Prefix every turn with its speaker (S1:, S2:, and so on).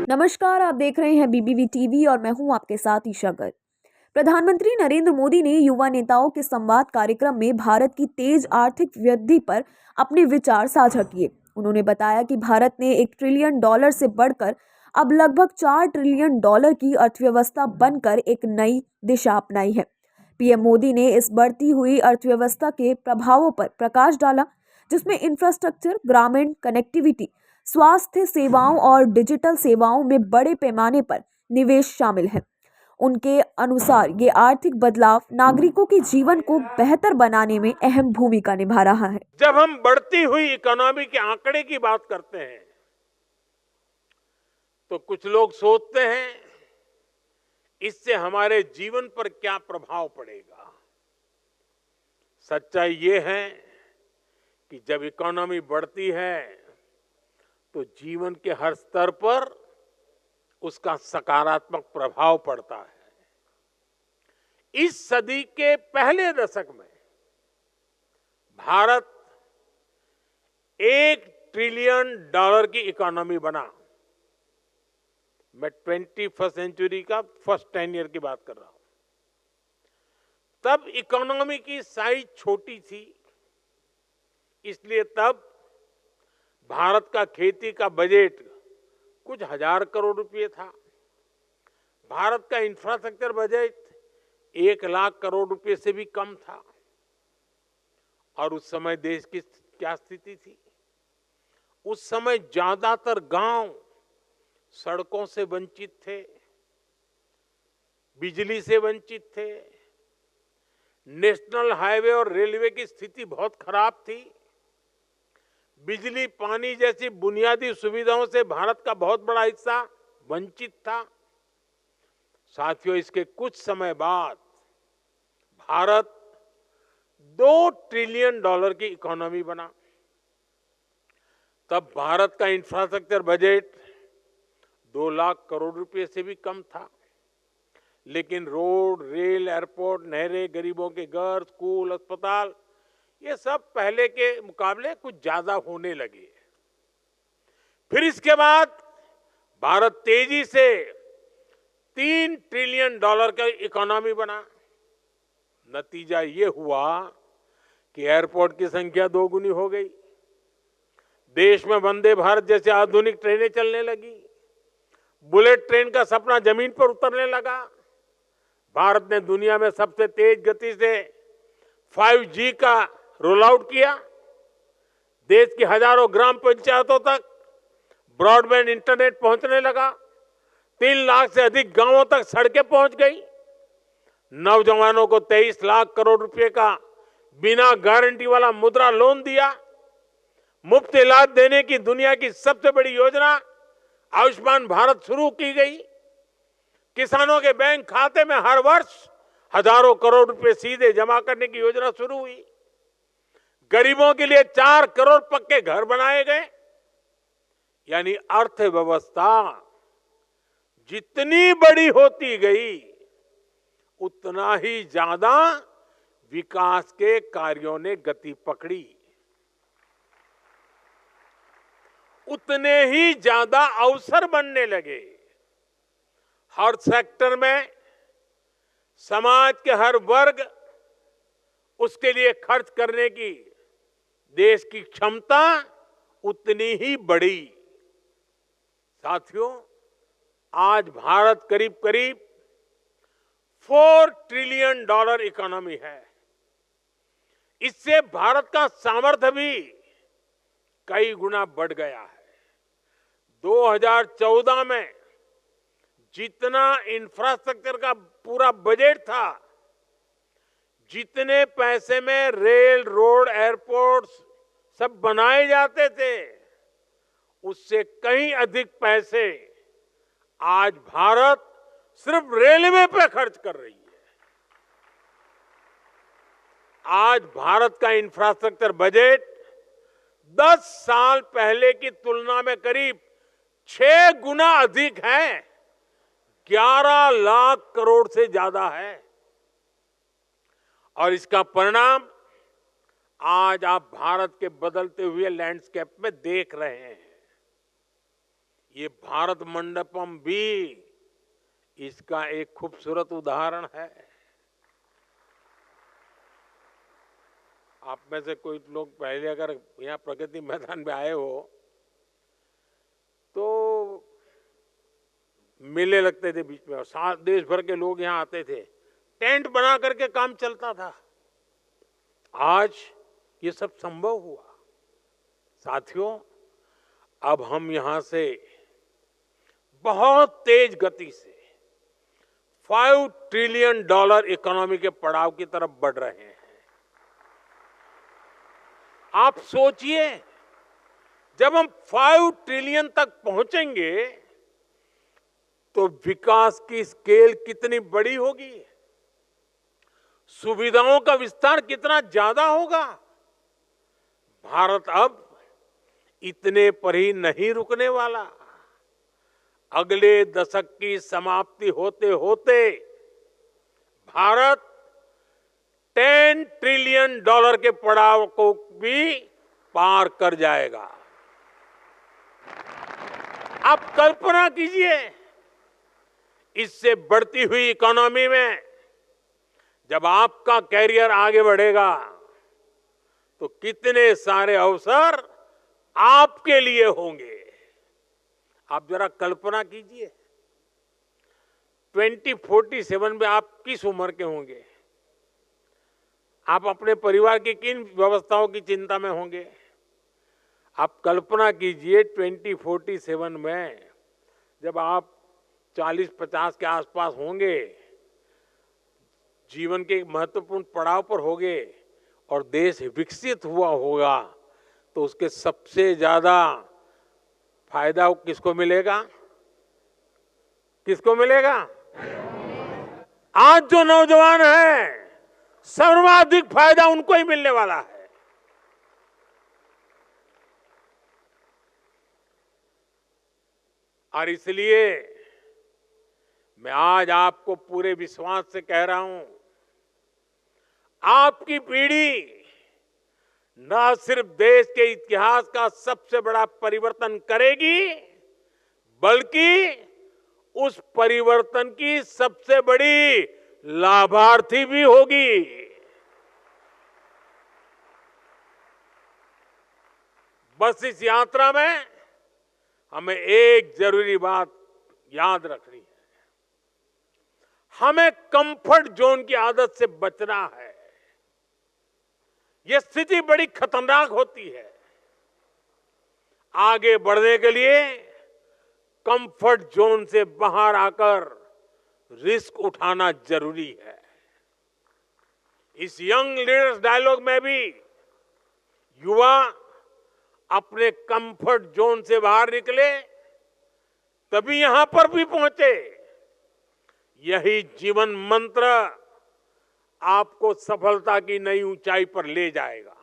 S1: नमस्कार, आप देख रहे हैं बीबीवी टीवी और मैं हूं आपके साथ ईशा गर्ग। प्रधानमंत्री नरेंद्र मोदी ने युवा नेताओं के संवाद कार्यक्रम में भारत की तेज आर्थिक वृद्धि पर अपने विचार साझा किए। उन्होंने बताया कि भारत ने $1 ट्रिलियन से बढ़कर अब लगभग $4 ट्रिलियन की अर्थव्यवस्था बनकर एक नई दिशा अपनाई है। पीएम मोदी ने इस बढ़ती हुई अर्थव्यवस्था के प्रभावों पर प्रकाश डाला, जिसमें इंफ्रास्ट्रक्चर, ग्रामीण कनेक्टिविटी, स्वास्थ्य सेवाओं और डिजिटल सेवाओं में बड़े पैमाने पर निवेश शामिल है। उनके अनुसार ये आर्थिक बदलाव नागरिकों के जीवन को बेहतर बनाने में अहम भूमिका निभा रहा है।
S2: जब हम बढ़ती हुई इकोनॉमी के आंकड़े की बात करते हैं तो कुछ लोग सोचते हैं इससे हमारे जीवन पर क्या प्रभाव पड़ेगा। सच्चाई ये है कि जब इकोनॉमी बढ़ती है तो जीवन के हर स्तर पर उसका सकारात्मक प्रभाव पड़ता है। इस सदी के पहले दशक में भारत $1 ट्रिलियन की इकोनॉमी बना। मैं 21st सेंचुरी का फर्स्ट 10 ईयर की बात कर रहा हूं। तब इकोनॉमी की साइज छोटी थी, इसलिए तब भारत का खेती का बजट कुछ हजार करोड़ रुपए था। भारत का इंफ्रास्ट्रक्चर बजट 1 लाख करोड़ रुपए से भी कम था। और उस समय देश की क्या स्थिति थी? उस समय ज्यादातर गांव सड़कों से वंचित थे, बिजली से वंचित थे, नेशनल हाईवे और रेलवे की स्थिति बहुत खराब थी। बिजली, पानी जैसी बुनियादी सुविधाओं से भारत का बहुत बड़ा हिस्सा वंचित था। साथियों, इसके कुछ समय बाद भारत $2 ट्रिलियन की इकोनॉमी बना। तब भारत का इंफ्रास्ट्रक्चर बजट 2 लाख करोड़ रुपए से भी कम था, लेकिन रोड, रेल, एयरपोर्ट, नहरें, गरीबों के घर, स्कूल, अस्पताल, ये सब पहले के मुकाबले कुछ ज्यादा होने लगे। फिर इसके बाद भारत तेजी से $3 ट्रिलियन का इकोनॉमी बना। नतीजा ये हुआ कि एयरपोर्ट की संख्या 2 गुनी हो गई। देश में वंदे भारत जैसे आधुनिक ट्रेनें चलने लगी। बुलेट ट्रेन का सपना जमीन पर उतरने लगा। भारत ने दुनिया में सबसे तेज गति से 5G का रोल आउट किया। देश की हजारों ग्राम पंचायतों तक ब्रॉडबैंड इंटरनेट पहुंचने लगा। 3 लाख से अधिक गांवों तक सड़कें पहुंच गई। नौजवानों को 23 लाख करोड़ रुपए का बिना गारंटी वाला मुद्रा लोन दिया। मुफ्त इलाज देने की दुनिया की सबसे बड़ी योजना आयुष्मान भारत शुरू की गई। किसानों के बैंक खाते में हर वर्ष हजारों करोड़ रुपए सीधे जमा करने की योजना शुरू हुई। गरीबों के लिए 4 करोड़ पक्के घर बनाए गए। यानी अर्थव्यवस्था जितनी बड़ी होती गई, उतना ही ज्यादा विकास के कार्यों ने गति पकड़ी, उतने ही ज्यादा अवसर बनने लगे। हर सेक्टर में समाज के हर वर्ग उसके लिए खर्च करने की देश की क्षमता उतनी ही बढ़ी। साथियों, आज भारत करीब करीब $4 ट्रिलियन इकोनॉमी है। इससे भारत का सामर्थ्य भी कई गुना बढ़ गया है। 2014 में जितना इंफ्रास्ट्रक्चर का पूरा बजट था, जितने पैसे में रेल, रोड, एयरपोर्ट सब बनाए जाते थे, उससे कहीं अधिक पैसे आज भारत सिर्फ रेलवे पे खर्च कर रही है। आज भारत का इंफ्रास्ट्रक्चर बजट 10 साल पहले की तुलना में करीब 6 गुना अधिक है। 11 लाख करोड़ से ज्यादा है। और इसका परिणाम आज आप भारत के बदलते हुए लैंडस्केप में देख रहे हैं। ये भारत मंडपम भी इसका एक खूबसूरत उदाहरण है। आप में से कोई लोग पहले अगर यहाँ प्रगति मैदान में आए हो तो मेले लगते थे बीच में, और देश भर के लोग यहाँ आते थे, टेंट बना करके काम चलता था। आज ये सब संभव हुआ। साथियों, अब हम यहां से बहुत तेज गति से $5 ट्रिलियन इकोनॉमी के पड़ाव की तरफ बढ़ रहे हैं। आप सोचिए, जब हम 5 ट्रिलियन तक पहुंचेंगे तो विकास की स्केल कितनी बड़ी होगी, सुविधाओं का विस्तार कितना ज्यादा होगा। भारत अब इतने पर ही नहीं रुकने वाला। अगले दशक की समाप्ति होते होते भारत $10 ट्रिलियन के पड़ाव को भी पार कर जाएगा। आप कल्पना कीजिए, इससे बढ़ती हुई इकोनॉमी में जब आपका कैरियर आगे बढ़ेगा तो कितने सारे अवसर आपके लिए होंगे। आप जरा कल्पना कीजिए, 2047 में आप किस उम्र के होंगे, आप अपने परिवार की किन व्यवस्थाओं की चिंता में होंगे। आप कल्पना कीजिए 2047 में जब आप 40-50 के आसपास होंगे, जीवन के एक महत्वपूर्ण पड़ाव पर होंगे और देश विकसित हुआ होगा, तो उसके सबसे ज्यादा फायदा किसको मिलेगा? किसको मिलेगा? आज जो नौजवान है, सर्वाधिक फायदा उनको ही मिलने वाला है। और इसलिए मैं आज आपको पूरे विश्वास से कह रहा हूं, आपकी पीढ़ी न सिर्फ देश के इतिहास का सबसे बड़ा परिवर्तन करेगी, बल्कि उस परिवर्तन की सबसे बड़ी लाभार्थी भी होगी। बस इस यात्रा में हमें एक जरूरी बात याद रखनी है, हमें कंफर्ट जोन की आदत से बचना है। यह स्थिति बड़ी खतरनाक होती है। आगे बढ़ने के लिए कंफर्ट जोन से बाहर आकर रिस्क उठाना जरूरी है। इस यंग लीडर्स डायलॉग में भी युवा अपने कंफर्ट जोन से बाहर निकले, तभी यहां पर भी पहुंचे। यही जीवन मंत्र आपको सफलता की नई ऊंचाई पर ले जाएगा।